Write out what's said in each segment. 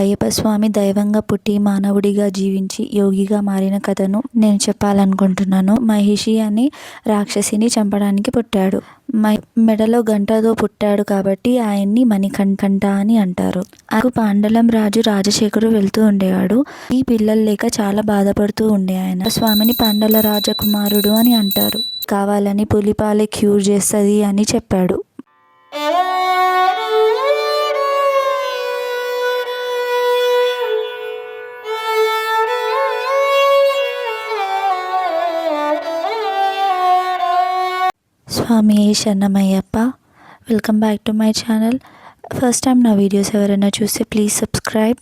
అయ్యప్ప స్వామి దైవంగా పుట్టి మానవుడిగా జీవించి యోగిగా మారిన కథను నేను చెప్పాలనుకుంటున్నాను. మహిషి అని రాక్షసిని చంపడానికి పుట్టాడు. మెడలో గంటతో పుట్టాడు కాబట్టి ఆయన్ని మణికంఠ అని అంటారు. పాండలం రాజు రాజశేఖరు వెళ్తూ ఉండేవాడు. ఈ పిల్లలు లేక చాలా బాధపడుతూ ఉండే ఆయన స్వామిని పాండల రాజకుమారుడు అని అంటారు. కావాలని పులిపాలే క్యూర్ చేస్తుంది అని చెప్పాడు. స్వామి శరణమయ్యప్ప. Welcome back to my channel. First time నా వీడియోస్ ఎవరైనా చూస్తే ప్లీజ్ సబ్స్క్రైబ్.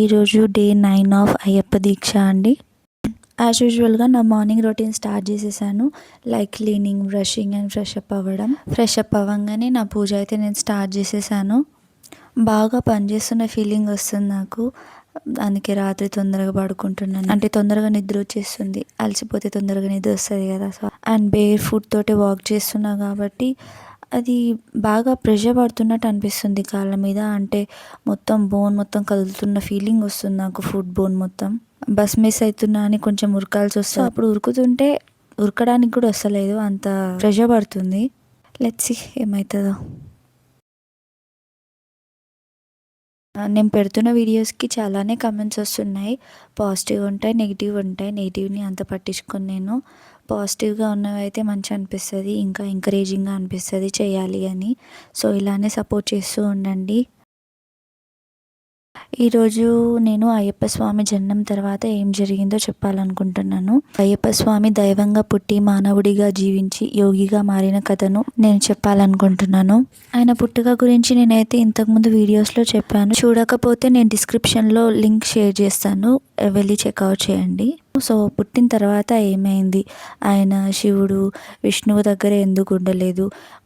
ఈరోజు డే 9 ఆఫ్ అయ్యప్ప దీక్ష అండి. యాజ్ యూజువల్గా నా మార్నింగ్ రొటీన్ స్టార్ట్ చేసేసాను. Like cleaning, brushing and fresh up అవ్వడం. ఫ్రెష్ అప్ అవ్వగానే నా పూజ అయితే నేను స్టార్ట్ చేసేసాను. బాగా పనిచేస్తున్న ఫీలింగ్ వస్తుంది నాకు. అందుకే రాత్రి తొందరగా పడుకుంటున్నాను. అంటే తొందరగా నిద్ర వచ్చేస్తుంది. అలసిపోతే తొందరగా నిద్ర వస్తుంది కదా. సో అండ్ బేర్ ఫుట్ తోటి వాక్ చేస్తున్నా కాబట్టి అది బాగా ప్రెషర్ పడుతున్నట్టు అనిపిస్తుంది కాళ్ళ మీద. అంటే మొత్తం బోన్ మొత్తం కదులుతున్న ఫీలింగ్ వస్తుంది నాకు. ఫుట్ బోన్ మొత్తం బస్ మిస్ అవుతున్నా అని కొంచెం ఉరకాల్సి వస్తుంది. అప్పుడు ఉరుకుతుంటే ఉరకడానికి కూడా వస్తలేదు, అంత ప్రెషర్ పడుతుంది. లెట్స్ సీ ఏమవుతుందో. నేను పెడుతున్న వీడియోస్కి చాలానే కమెంట్స్ వస్తున్నాయి. పాజిటివ్ ఉంటాయి, నెగిటివ్ ఉంటాయి. నెగిటివ్ని అంత పట్టించుకొని నేను పాజిటివ్గా ఉన్నవి అయితే మంచిగా అనిపిస్తుంది, ఇంకా ఎంకరేజింగ్గా అనిపిస్తుంది చేయాలి అని. సో ఇలానే సపోర్ట్ చేస్తూ ఉండండి. ఈరోజు నేను అయ్యప్ప స్వామి జననం తర్వాత ఏం జరిగిందో చెప్పాలనుకుంటున్నాను. అయ్యప్ప స్వామి దైవంగా పుట్టి మానవుడిగా జీవించి యోగిగా మారిన కథను నేను చెప్పాలనుకుంటున్నాను. ఆయన పుట్టుక గురించి నేనైతే ఇంతకుముందు వీడియోస్లో చెప్పాను. చూడకపోతే నేను డిస్క్రిప్షన్లో లింక్ షేర్ చేస్తాను, వెళ్ళి చెక్అవుట్ చేయండి. సో పుట్టిన తర్వాత ఏమైంది, ఆయన శివుడు విష్ణువు దగ్గర ఎందుకు ఉండలేదు,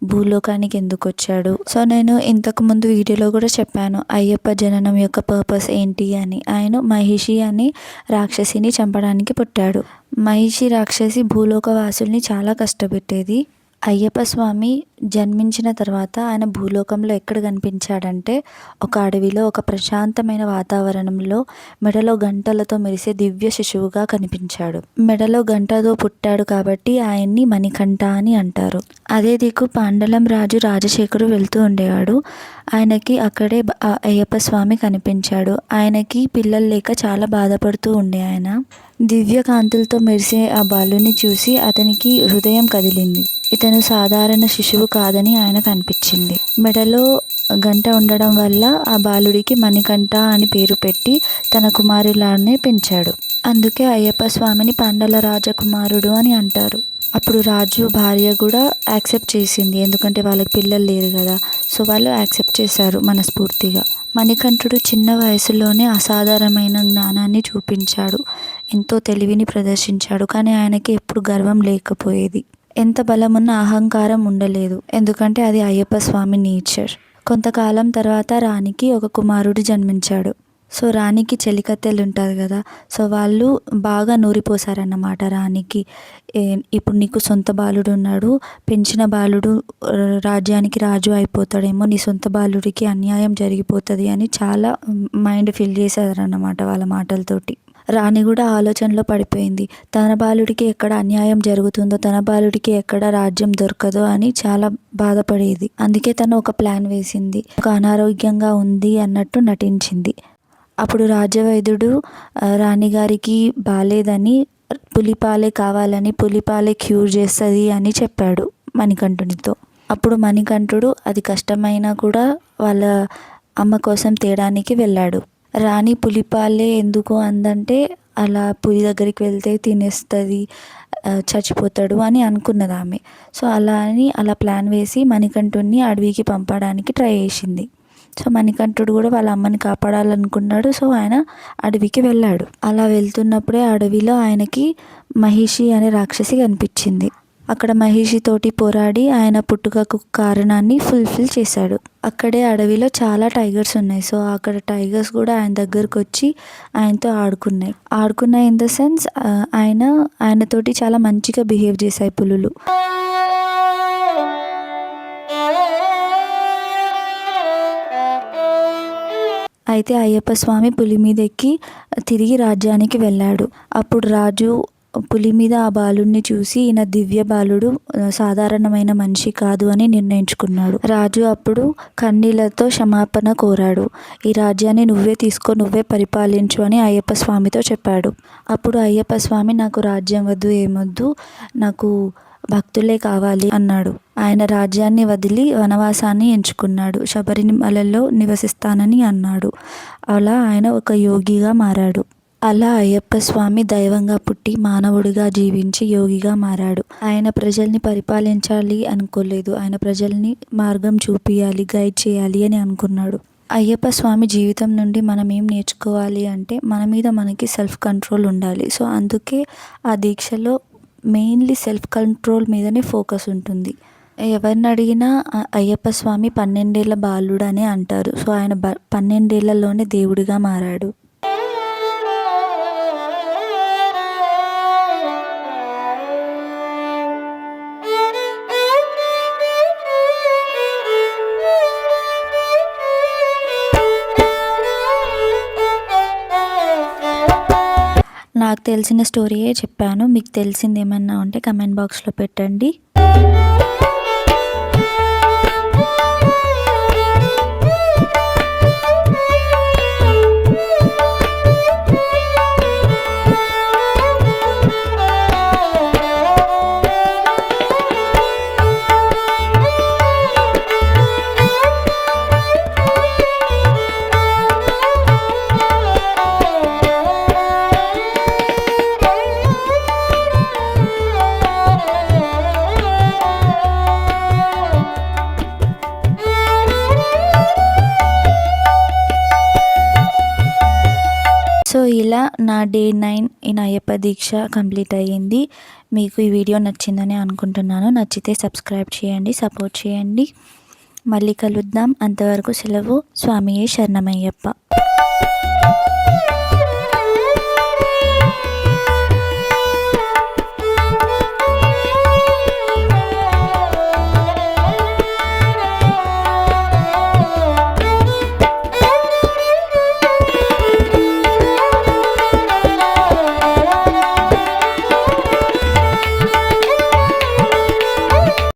భూలోకానికి ఎందుకు వచ్చాడు. సో నేను ఇంతకు ముందు వీడియోలో కూడా చెప్పాను అయ్యప్ప జననం యొక్క పర్పస్ ఏంటి అని. ఆయన మహిషి అని రాక్షసిని చంపడానికి పుట్టాడు. మహిషి రాక్షసి భూలోక వాసుల్ని చాలా కష్టపెట్టేది. అయ్యప్ప స్వామి జన్మించిన తర్వాత ఆయన భూలోకంలో ఎక్కడ కనిపించాడంటే ఒక అడవిలో, ఒక ప్రశాంతమైన వాతావరణంలో మెడలో గంటలతో మెరిసే దివ్య శిశువుగా కనిపించాడు. మెడలో గంటతో పుట్టాడు కాబట్టి ఆయన్ని మణికంఠ అని అంటారు. అదే దిక్కు పాండలం రాజు రాజశేఖరు వెళ్తూ ఉండేవాడు. ఆయనకి అక్కడే అయ్యప్ప స్వామి కనిపించాడు. ఆయనకి పిల్లలు లేక చాలా బాధపడుతూ ఉండే ఆయన దివ్య కాంతులతో మెరిసే ఆ బాలుని చూసి అతనికి హృదయం కదిలింది. ఇతను సాధారణ శిశువు కాదని ఆయనకు అనిపించింది. మెడలో గంట ఉండడం వల్ల ఆ బాలుడికి మణికంఠ అని పేరు పెట్టి తన కుమారులానే పెంచాడు. అందుకే అయ్యప్ప స్వామిని పాండల రాజకుమారుడు అని అంటారు. అప్పుడు రాజు భార్య కూడా యాక్సెప్ట్ చేసింది, ఎందుకంటే వాళ్ళకి పిల్లలు లేరు కదా. సో వాళ్ళు యాక్సెప్ట్ చేశారు మనస్ఫూర్తిగా. మణికంఠుడు చిన్న వయసులోనే అసాధారణమైన జ్ఞానాన్ని చూపించాడు, ఎంతో తెలివిని ప్రదర్శించాడు. కానీ ఆయనకి ఎప్పుడు గర్వం లేకపోయేది, ఎంత బలమున్న అహంకారం ఉండలేదు, ఎందుకంటే అది అయ్యప్ప స్వామి నేచర్. కొంతకాలం తర్వాత రాణికి ఒక కుమారుడు జన్మించాడు. సో రాణికి చెలికత్తెలు ఉంటారు కదా. సో వాళ్ళు బాగా నూరిపోసారన్నమాట రాణికి. ఇప్పుడు నీకు సొంత బాలుడు ఉన్నాడు, పెంచిన బాలుడు రాజ్యానికి రాజు అయిపోతాడేమో, నీ సొంత బాలుడికి అన్యాయం జరిగిపోతుంది అని చాలా మైండ్ ఫిల్ చేశారన్నమాట వాళ్ళ మాటలతోటి. రాణి కూడా ఆలోచనలో పడిపోయింది. తన బాలుడికి ఎక్కడ అన్యాయం జరుగుతుందో, తన బాలుడికి ఎక్కడ రాజ్యం దొరకదో అని చాలా బాధపడేది. అందుకే తను ఒక ప్లాన్ వేసింది. ఒక అనారోగ్యంగా ఉంది అన్నట్టు నటించింది. అప్పుడు రాజవైద్యుడు రాణిగారికి బాలేదని పులిపాలే కావాలని పులిపాలే క్యూర్ చేస్తుంది అని చెప్పాడు మణికంఠునితో. అప్పుడు మణికంఠుడు అది కష్టమైనా కూడా వాళ్ళ అమ్మ కోసం తేడానికి వెళ్ళాడు. రాణి పులిపాలే ఎందుకు అందంటే అలా పులి దగ్గరికి వెళ్తే తినేస్తుంది, చచ్చిపోతాడు అని అనుకున్నది ఆమె. సో అలా ప్లాన్ వేసి మణికంఠుడిని అడవికి పంపడానికి ట్రై చేసింది. సో మణికంఠుడు కూడా వాళ్ళ అమ్మని కాపాడాలనుకున్నాడు. సో ఆయన అడవికి వెళ్ళాడు. అలా వెళ్తున్నప్పుడే అడవిలో ఆయనకి మహిషి అనే రాక్షసి కనిపించింది. అక్కడ మహిషితోటి పోరాడి ఆయన పుట్టుకకు కారణాన్ని ఫుల్ఫిల్ చేశాడు. అక్కడే అడవిలో చాలా టైగర్స్ ఉన్నాయి. సో అక్కడ టైగర్స్ కూడా ఆయన దగ్గరకు వచ్చి ఆయనతో ఆడుకున్నాయి ఇన్ ద సెన్స్ ఆయనతోటి చాలా మంచిగా బిహేవ్ చేశాయి పులులు. అయితే అయ్యప్ప స్వామి పులి మీద ఎక్కి తిరిగి రాజ్యానికి వెళ్ళాడు. అప్పుడు రాజు పులి మీద ఆ బాలుడిని చూసి ఈయన దివ్య బాలుడు, సాధారణమైన మనిషి కాదు అని నిర్ణయించుకున్నాడు. రాజు అప్పుడు కన్నీళ్లతో క్షమాపణ కోరాడు. ఈ రాజ్యాన్ని నువ్వే తీసుకో, నువ్వే పరిపాలించు అని అయ్యప్ప స్వామితో చెప్పాడు. అప్పుడు అయ్యప్ప స్వామి నాకు రాజ్యం వద్దు, ఏమొద్దు, నాకు భక్తులే కావాలి అన్నాడు. ఆయన రాజ్యాన్ని వదిలి వనవాసాన్ని ఎంచుకున్నాడు. శబరిమలలో నివసిస్తానని అన్నాడు. అలా ఆయన ఒక యోగిగా మారాడు. అలా అయ్యప్ప స్వామి దైవంగా పుట్టి మానవుడిగా జీవించి యోగిగా మారాడు. ఆయన ప్రజల్ని పరిపాలించాలి అనుకోలేదు. ఆయన ప్రజల్ని మార్గం చూపియాలి, గైడ్ చేయాలి అని అనుకున్నాడు. అయ్యప్ప స్వామి జీవితం నుండి మనం ఏం నేర్చుకోవాలి అంటే మన మీద మనకి సెల్ఫ్ కంట్రోల్ ఉండాలి. సో అందుకే ఆ దీక్షలో మెయిన్లీ సెల్ఫ్ కంట్రోల్ మీదనే ఫోకస్ ఉంటుంది. ఎవరిని అడిగినా అయ్యప్ప స్వామి 12 ఏళ్ల బాలుడు అని అంటారు. సో ఆయన 12 ఏళ్లలోనే దేవుడిగా మారాడు. నాకు తెలిసిన స్టోరీయే చెప్పాను. మీకు తెలిసింది ఏమన్నా ఉంటే కమెంట్ బాక్స్లో పెట్టండి. సో ఇలా నా డే 9 ఇన్ అయ్యప్ప దీక్ష కంప్లీట్ అయ్యింది. మీకు ఈ వీడియో నచ్చిందని అనుకుంటున్నాను. నచ్చితే సబ్స్క్రైబ్ చేయండి, సపోర్ట్ చేయండి. మళ్ళీ కలుద్దాం. అంతవరకు సెలవు. స్వామియే శరణమయ్యప్ప.